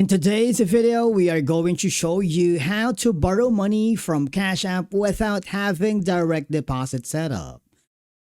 In today's video, we are going to show you how to borrow money from Cash App without having direct deposit set up.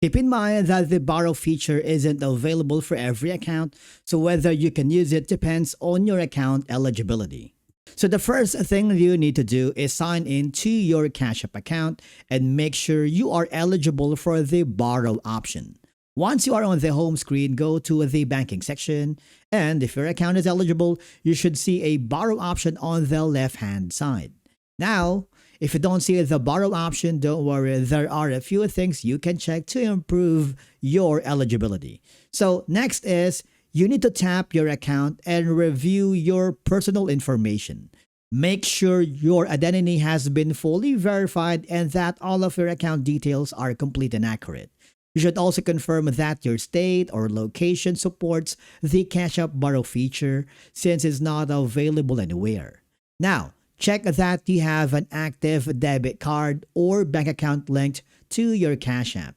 Keep in mind that the borrow feature isn't available for every account, so whether you can use it depends on your account eligibility. So the first thing you need to do is sign in to your Cash App account and make sure you are eligible for the borrow option. Once you are on the home screen, go to the banking section, and if your account is eligible, you should see a borrow option on the left-hand side. Now, if you don't see the borrow option, don't worry, there are a few things you can check to improve your eligibility. So next is, you need to tap your account and review your personal information. Make sure your identity has been fully verified and that all of your account details are complete and accurate. You should also confirm that your state or location supports the Cash App borrow feature since it's not available anywhere. Now, check that you have an active debit card or bank account linked to your Cash App.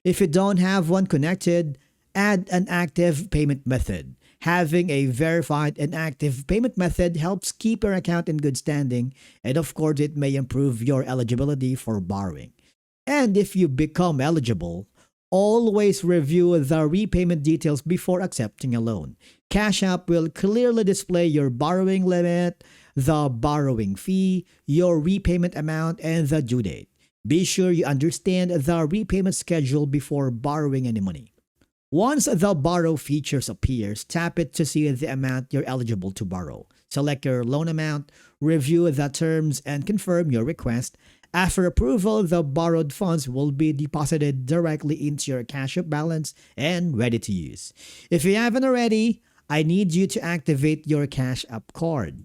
If you don't have one connected, add an active payment method. Having a verified and active payment method helps keep your account in good standing, and of course, it may improve your eligibility for borrowing. And if you become eligible, always review the repayment details before accepting a loan. Cash App will clearly display your borrowing limit, the borrowing fee, your repayment amount, and the due date. Be sure you understand the repayment schedule before borrowing any money. Once the borrow features appears, tap it to see the amount you're eligible to borrow. Select your loan amount, review the terms, and confirm your request. After approval, the borrowed funds will be deposited directly into your Cash App balance and ready to use. If you haven't already, I need you to activate your Cash App card.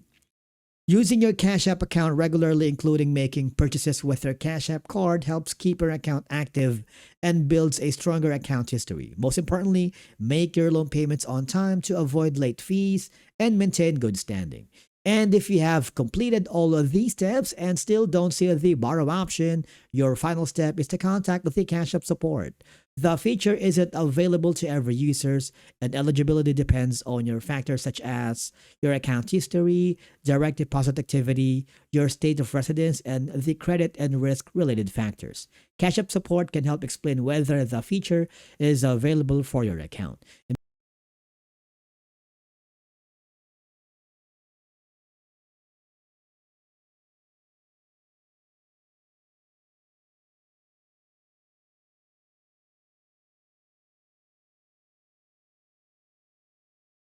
Using your Cash App account regularly, including making purchases with your Cash App card, helps keep your account active and builds a stronger account history. Most importantly, make your loan payments on time to avoid late fees and maintain good standing. And if you have completed all of these steps and still don't see the borrow option, your final step is to contact the Cash App support. The feature isn't available to every users, and eligibility depends on your factors such as your account history, direct deposit activity, your state of residence, and the credit and risk related factors. Cash App support can help explain whether the feature is available for your account.